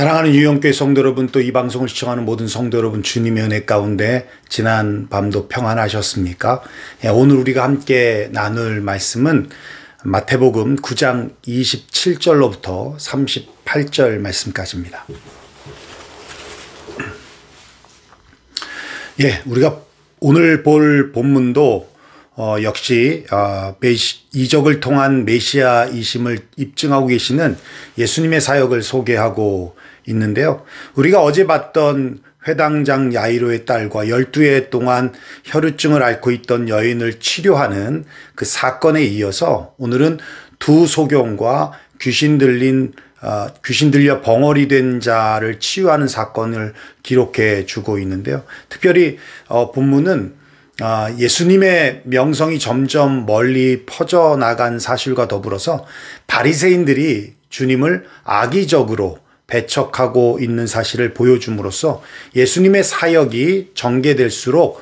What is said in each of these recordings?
사랑하는 유영교회 성도 여러분, 또 이 방송을 시청하는 모든 성도 여러분, 주님의 은혜 가운데 지난 밤도 평안하셨습니까? 오늘 우리가 함께 나눌 말씀은 마태복음 9장 27절로부터 38절 말씀까지입니다. 우리가 오늘 볼 본문도 역시 이적을 통한 메시아이심을 입증하고 계시는 예수님의 사역을 소개하고 있는데요. 우리가 어제 봤던 회당장 야이로의 딸과 12해 동안 혈루증을 앓고 있던 여인을 치료하는 그 사건에 이어서 오늘은 두 소경과 귀신 들려 벙어리 된 자를 치유하는 사건을 기록해 주고 있는데요. 특별히 본문은 예수님의 명성이 점점 멀리 퍼져나간 사실과 더불어서 바리새인들이 주님을 악의적으로 배척하고 있는 사실을 보여줌으로써 예수님의 사역이 전개될수록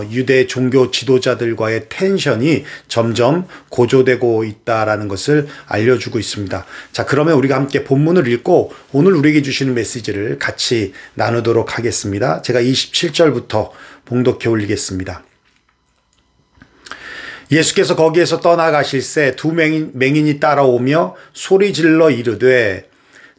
유대 종교 지도자들과의 텐션이 점점 고조되고 있다라는 것을 알려주고 있습니다. 자, 그러면 우리가 함께 본문을 읽고 오늘 우리에게 주시는 메시지를 같이 나누도록 하겠습니다. 제가 27절부터 봉독해 올리겠습니다. 예수께서 거기에서 떠나가실새 두 맹인이 따라오며 소리질러 이르되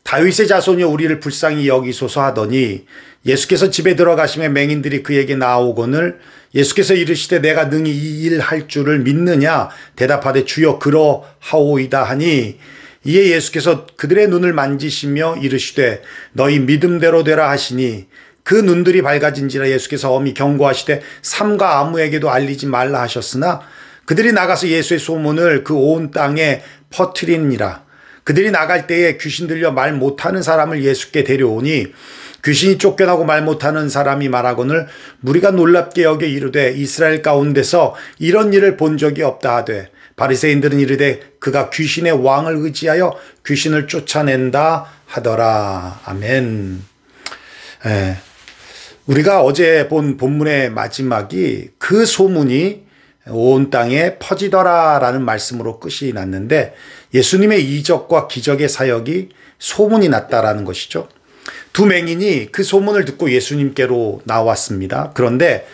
다윗의 자손이여 우리를 불쌍히 여기소서 하더니 예수께서 집에 들어가시매 맹인들이 그에게 나아오거늘 예수께서 이르시되 내가 능히 이 일 할 줄을 믿느냐 대답하되 주여 그러하오이다 하니 이에 예수께서 그들의 눈을 만지시며 이르시되 너희 믿음대로 되라 하시니 그 눈들이 밝아진지라 예수께서 엄히 경고하시되 삼가 아무에게도 알리지 말라 하셨으나 그들이 나가서 예수의 소문을 그 온 땅에 퍼뜨리니라. 그들이 나갈 때에 귀신 들려 말 못하는 사람을 예수께 데려오니 귀신이 쫓겨나고 말 못하는 사람이 말하거늘 무리가 놀랍게 여겨 이르되 이스라엘 가운데서 이런 일을 본 적이 없다 하되 바리새인들은 이르되 그가 귀신의 왕을 의지하여 귀신을 쫓아낸다 하더라. 아멘. 우리가 어제 본 본문의 마지막이 그 소문이 온 땅에 퍼지더라라는 말씀으로 끝이 났는데 예수님의 이적과 기적의 사역이 소문이 났다라는 것이죠. 두 맹인이 그 소문을 듣고 예수님께로 나왔습니다. 그런데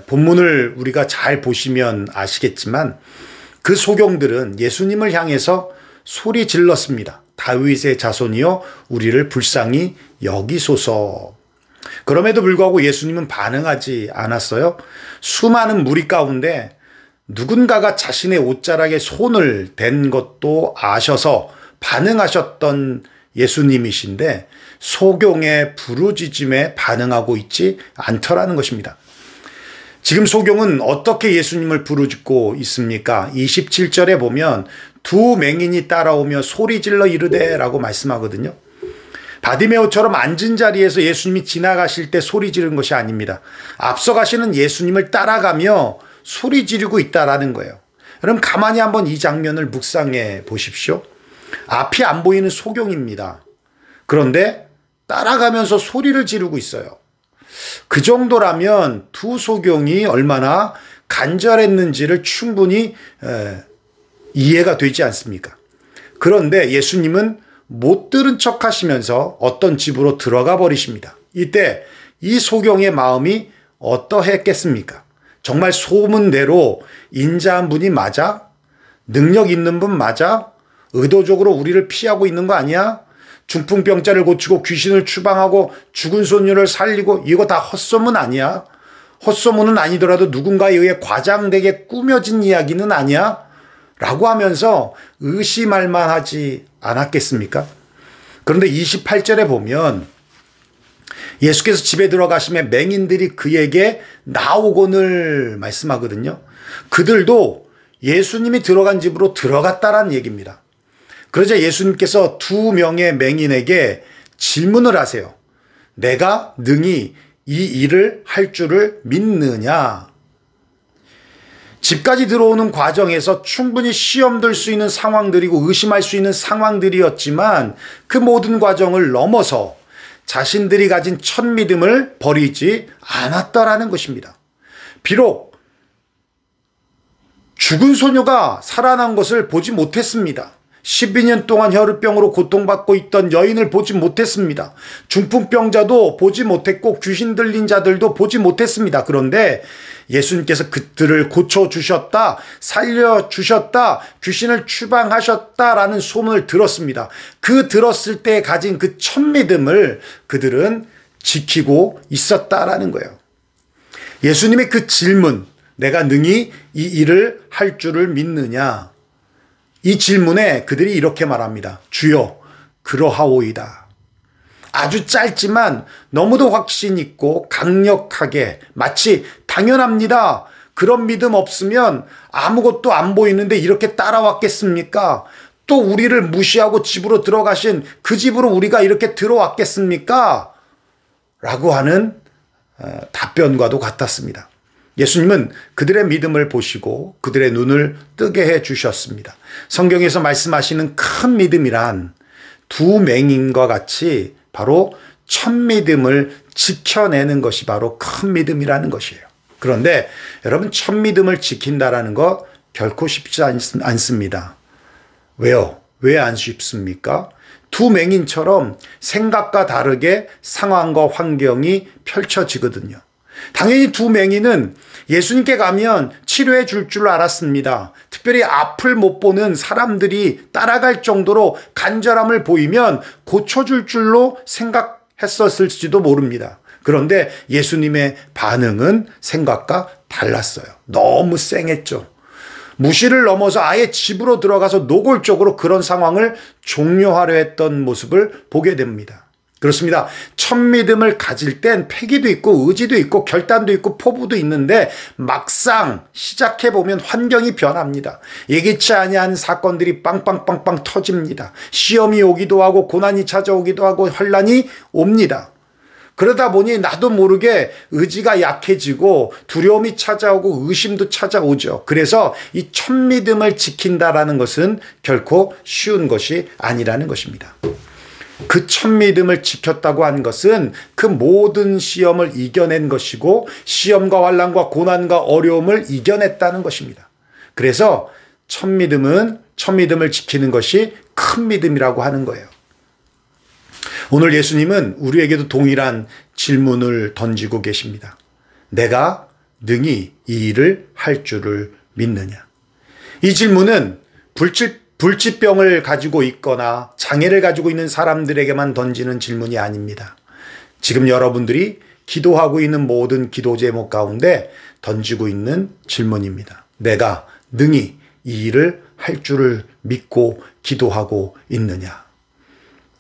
본문을 우리가 잘 보시면 아시겠지만 그 소경들은 예수님을 향해서 소리 질렀습니다. 다윗의 자손이여 우리를 불쌍히 여기소서. 그럼에도 불구하고 예수님은 반응하지 않았어요. 수많은 무리 가운데 누군가가 자신의 옷자락에 손을 댄 것도 아셔서 반응하셨던 예수님이신데 소경의 부르짖음에 반응하고 있지 않더라는 것입니다. 지금 소경은 어떻게 예수님을 부르짖고 있습니까? 27절에 보면 두 맹인이 따라오며 소리질러 이르되 라고 말씀하거든요. 바디메오처럼 앉은 자리에서 예수님이 지나가실 때 소리 지른 것이 아닙니다. 앞서가시는 예수님을 따라가며 소리 지르고 있다라는 거예요. 여러분 가만히 한번 이 장면을 묵상해 보십시오. 앞이 안 보이는 소경입니다. 그런데 따라가면서 소리를 지르고 있어요. 그 정도라면 두 소경이 얼마나 간절했는지를 충분히 이해가 되지 않습니까? 그런데 예수님은 못 들은 척 하시면서 어떤 집으로 들어가 버리십니다. 이때 이 소경의 마음이 어떠했겠습니까? 정말 소문대로 인자한 분이 맞아? 능력 있는 분 맞아? 의도적으로 우리를 피하고 있는 거 아니야? 중풍병자를 고치고 귀신을 추방하고 죽은 소녀를 살리고 이거 다 헛소문 아니야? 헛소문은 아니더라도 누군가에 의해 과장되게 꾸며진 이야기는 아니야? 라고 하면서 의심할 만하지 않았겠습니까? 그런데 28절에 보면 예수께서 집에 들어가시며 맹인들이 그에게 나오거늘 말씀하거든요. 그들도 예수님이 들어간 집으로 들어갔다라는 얘기입니다. 그러자 예수님께서 두 명의 맹인에게 질문을 하세요. 내가 능히 이 일을 할 줄을 믿느냐? 집까지 들어오는 과정에서 충분히 시험 들 수 있는 상황들이고 의심할 수 있는 상황들이었지만 그 모든 과정을 넘어서 자신들이 가진 첫 믿음을 버리지 않았다라는 것입니다. 비록 죽은 소녀가 살아난 것을 보지 못했습니다. 12년 동안 혈우병으로 고통받고 있던 여인을 보지 못했습니다. 중풍병자도 보지 못했고 귀신 들린 자들도 보지 못했습니다. 그런데 예수님께서 그들을 고쳐주셨다, 살려주셨다, 귀신을 추방하셨다라는 소문을 들었습니다. 그 들었을 때 가진 그 첫믿음을 그들은 지키고 있었다라는 거예요. 예수님의 그 질문, 내가 능히 이 일을 할 줄을 믿느냐? 이 질문에 그들이 이렇게 말합니다. 주여, 그러하오이다. 아주 짧지만 너무도 확신 있고 강력하게 마치 당연합니다. 그런 믿음 없으면 아무것도 안 보이는데 이렇게 따라왔겠습니까? 또 우리를 무시하고 집으로 들어가신 그 집으로 우리가 이렇게 들어왔겠습니까? 라고 하는 답변과도 같았습니다. 예수님은 그들의 믿음을 보시고 그들의 눈을 뜨게 해 주셨습니다. 성경에서 말씀하시는 큰 믿음이란 두 맹인과 같이 바로 첫 믿음을 지켜내는 것이 바로 큰 믿음이라는 것이에요. 그런데 여러분, 첫 믿음을 지킨다라는 것 결코 쉽지 않습니다. 왜요? 왜 안 쉽습니까? 두 맹인처럼 생각과 다르게 상황과 환경이 펼쳐지거든요. 당연히 두 맹인은 예수님께 가면 치료해 줄 줄 알았습니다. 특별히 앞을 못 보는 사람들이 따라갈 정도로 간절함을 보이면 고쳐줄 줄로 생각했었을지도 모릅니다. 그런데 예수님의 반응은 생각과 달랐어요. 너무 쌩했죠. 무시를 넘어서 아예 집으로 들어가서 노골적으로 그런 상황을 종료하려 했던 모습을 보게 됩니다. 그렇습니다. 첫 믿음을 가질 땐 패기도 있고 의지도 있고 결단도 있고 포부도 있는데 막상 시작해보면 환경이 변합니다. 예기치 아니한 사건들이 빵빵빵빵 터집니다. 시험이 오기도 하고 고난이 찾아오기도 하고 환난이 옵니다. 그러다 보니 나도 모르게 의지가 약해지고 두려움이 찾아오고 의심도 찾아오죠. 그래서 이 첫 믿음을 지킨다라는 것은 결코 쉬운 것이 아니라는 것입니다. 그 첫 믿음을 지켰다고 한 것은 그 모든 시험을 이겨낸 것이고 시험과 환난과 고난과 어려움을 이겨냈다는 것입니다. 그래서 첫 믿음을 지키는 것이 큰 믿음이라고 하는 거예요. 오늘 예수님은 우리에게도 동일한 질문을 던지고 계십니다. 내가 능히 이 일을 할 줄을 믿느냐? 이 질문은 불치병을 가지고 있거나 장애를 가지고 있는 사람들에게만 던지는 질문이 아닙니다. 지금 여러분들이 기도하고 있는 모든 기도 제목 가운데 던지고 있는 질문입니다. 내가 능히 이 일을 할 줄을 믿고 기도하고 있느냐?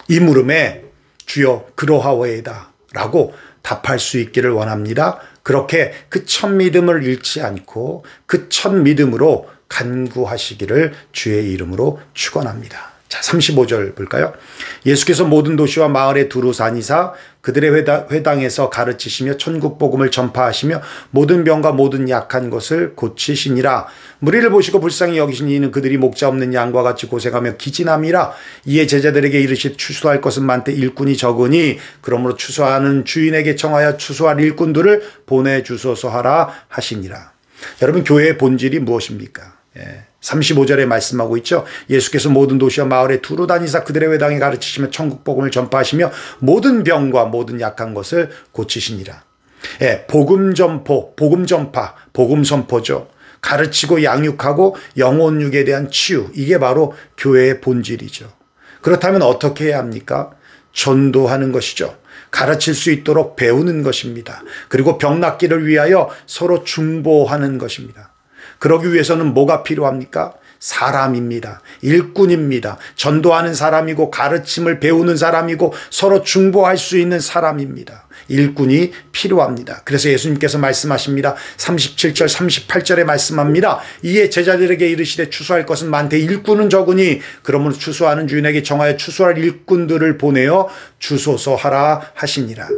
이 물음에 주여 그러하오이다 라고 답할 수 있기를 원합니다. 그렇게 그 첫 믿음을 잃지 않고 그 첫 믿음으로 간구하시기를 주의 이름으로 축원합니다. 자, 35절 볼까요? 예수께서 모든 도시와 마을에 두루 다니사 그들의 회당에서 가르치시며 천국 복음을 전파하시며 모든 병과 모든 약한 것을 고치시니라. 무리를 보시고 불쌍히 여기신 이는 그들이 목자 없는 양과 같이 고생하며 기진함이라. 이에 제자들에게 이르시되 추수할 것은 많되 일꾼이 적으니 그러므로 추수하는 주인에게 청하여 추수할 일꾼들을 보내주소서 하라 하시니라. 여러분, 교회의 본질이 무엇입니까? 35절에 말씀하고 있죠. 예수께서 모든 도시와 마을에 두루 다니사 그들의 회당에 가르치시며 천국 복음을 전파하시며 모든 병과 모든 약한 것을 고치시니라. 복음 전파, 복음 선포죠. 가르치고 양육하고 영혼육에 대한 치유, 이게 바로 교회의 본질이죠. 그렇다면 어떻게 해야 합니까? 전도하는 것이죠. 가르칠 수 있도록 배우는 것입니다. 그리고 병 낫기를 위하여 서로 중보하는 것입니다. 그러기 위해서는 뭐가 필요합니까? 사람입니다. 일꾼입니다. 전도하는 사람이고 가르침을 배우는 사람이고 서로 중보할 수 있는 사람입니다. 일꾼이 필요합니다. 그래서 예수님께서 말씀하십니다. 37절 38절에 말씀합니다. 이에 제자들에게 이르시되 추수할 것은 많되 일꾼은 적으니 그러므로 추수하는 주인에게 정하여 추수할 일꾼들을 보내어 주소서 하라 하시니라.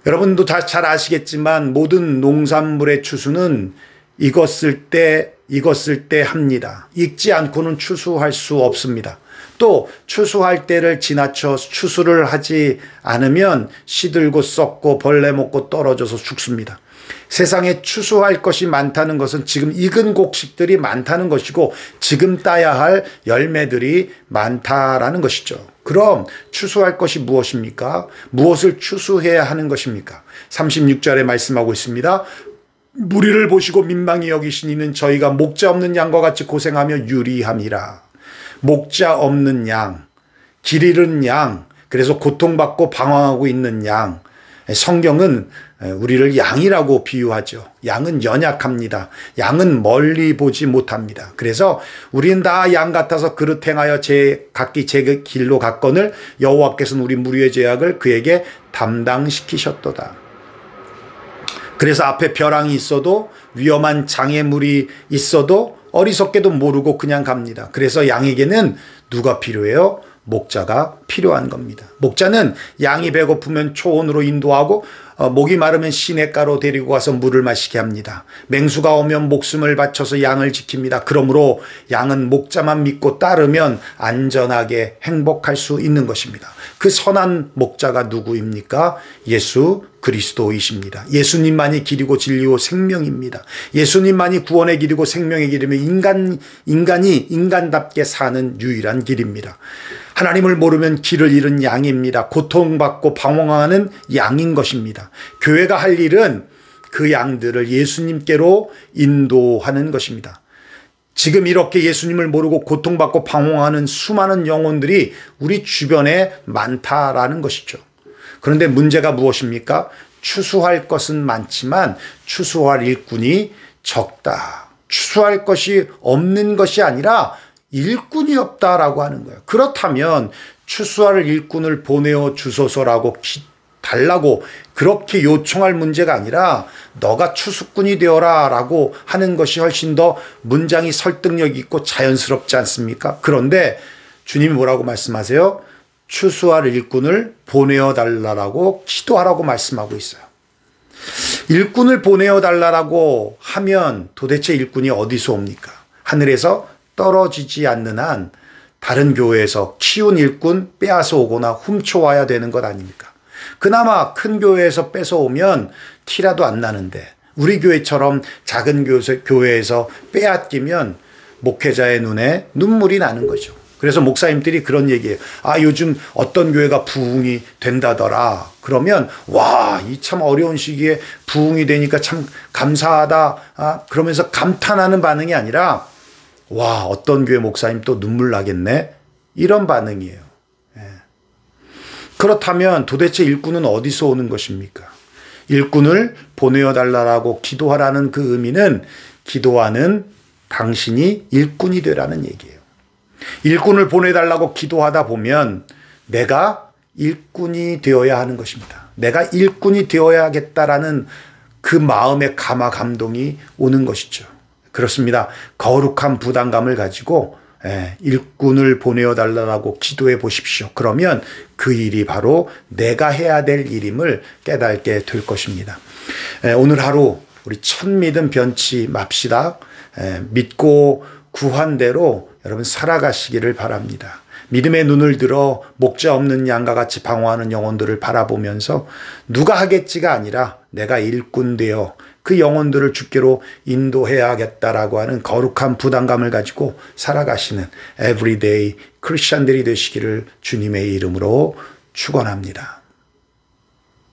여러분도 다 잘 아시겠지만 모든 농산물의 추수는 익었을 때 합니다. 익지 않고는 추수할 수 없습니다. 또 추수할 때를 지나쳐 추수를 하지 않으면 시들고 썩고 벌레 먹고 떨어져서 죽습니다. 세상에 추수할 것이 많다는 것은 지금 익은 곡식들이 많다는 것이고 지금 따야 할 열매들이 많다라는 것이죠. 그럼 추수할 것이 무엇입니까? 무엇을 추수해야 하는 것입니까? 36절에 말씀하고 있습니다. 무리를 보시고 민망히 여기신 이는 저희가 목자 없는 양과 같이 고생하며 유리함이라. 목자 없는 양, 길 잃은 양, 그래서 고통받고 방황하고 있는 양. 성경은 우리를 양이라고 비유하죠. 양은 연약합니다. 양은 멀리 보지 못합니다. 그래서 우리는 다 양 같아서 그릇 행하여 각기 제 길로 갔거늘 여호와께서는 우리 무리의 죄악을 그에게 담당시키셨도다. 그래서 앞에 벼랑이 있어도 위험한 장애물이 있어도 어리석게도 모르고 그냥 갑니다. 그래서 양에게는 누가 필요해요? 목자가 필요한 겁니다. 목자는 양이 배고프면 초원으로 인도하고 목이 마르면 시냇가로 데리고 가서 물을 마시게 합니다. 맹수가 오면 목숨을 바쳐서 양을 지킵니다. 그러므로 양은 목자만 믿고 따르면 안전하게 행복할 수 있는 것입니다. 그 선한 목자가 누구입니까? 예수 그리스도이십니다. 예수님만이 길이고 진리고 생명입니다. 예수님만이 구원의 길이고 생명의 길이며 인간이 인간답게 사는 유일한 길입니다. 하나님을 모르면 길을 잃은 양입니다. 고통받고 방황하는 양인 것입니다. 교회가 할 일은 그 양들을 예수님께로 인도하는 것입니다. 지금 이렇게 예수님을 모르고 고통받고 방황하는 수많은 영혼들이 우리 주변에 많다라는 것이죠. 그런데 문제가 무엇입니까? 추수할 것은 많지만 추수할 일꾼이 적다. 추수할 것이 없는 것이 아니라 일꾼이 없다라고 하는 거예요. 그렇다면 추수할 일꾼을 보내어 주소서라고 달라고 그렇게 요청할 문제가 아니라 너가 추수꾼이 되어라 라고 하는 것이 훨씬 더 문장이 설득력 있고 자연스럽지 않습니까? 그런데 주님이 뭐라고 말씀하세요? 추수할 일꾼을 보내어 달라고 기도하라고 말씀하고 있어요. 일꾼을 보내어 달라고 하면 도대체 일꾼이 어디서 옵니까? 하늘에서 떨어지지 않는 한 다른 교회에서 키운 일꾼 빼앗아 오거나 훔쳐와야 되는 것 아닙니까? 그나마 큰 교회에서 뺏어오면 티라도 안 나는데 우리 교회처럼 작은 교회에서 빼앗기면 목회자의 눈에 눈물이 나는 거죠. 그래서 목사님들이 그런 얘기해요. 요즘 어떤 교회가 부흥이 된다더라. 그러면 와, 이 참 어려운 시기에 부흥이 되니까 참 감사하다. 그러면서 감탄하는 반응이 아니라 와, 어떤 교회 목사님 또 눈물 나겠네. 이런 반응이에요. 그렇다면 도대체 일꾼은 어디서 오는 것입니까? 일꾼을 보내어 달라고 기도하라는 그 의미는 기도하는 당신이 일꾼이 되라는 얘기예요. 일꾼을 보내달라고 기도하다 보면 내가 일꾼이 되어야 하는 것입니다. 내가 일꾼이 되어야겠다라는 그 마음의 감동이 오는 것이죠. 그렇습니다. 거룩한 부담감을 가지고 일꾼을 보내어 달라고 기도해 보십시오. 그러면 그 일이 바로 내가 해야 될 일임을 깨닫게 될 것입니다. 오늘 하루 우리 첫 믿음 변치 맙시다. 믿고 구한 대로 여러분 살아가시기를 바랍니다. 믿음의 눈을 들어 목자 없는 양과 같이 방황하는 영혼들을 바라보면서 누가 하겠지가 아니라 내가 일꾼 되어 그 영혼들을 주께로 인도해야겠다라고 하는 거룩한 부담감을 가지고 살아가시는 에브리데이 크리스천들이 되시기를 주님의 이름으로 축원합니다.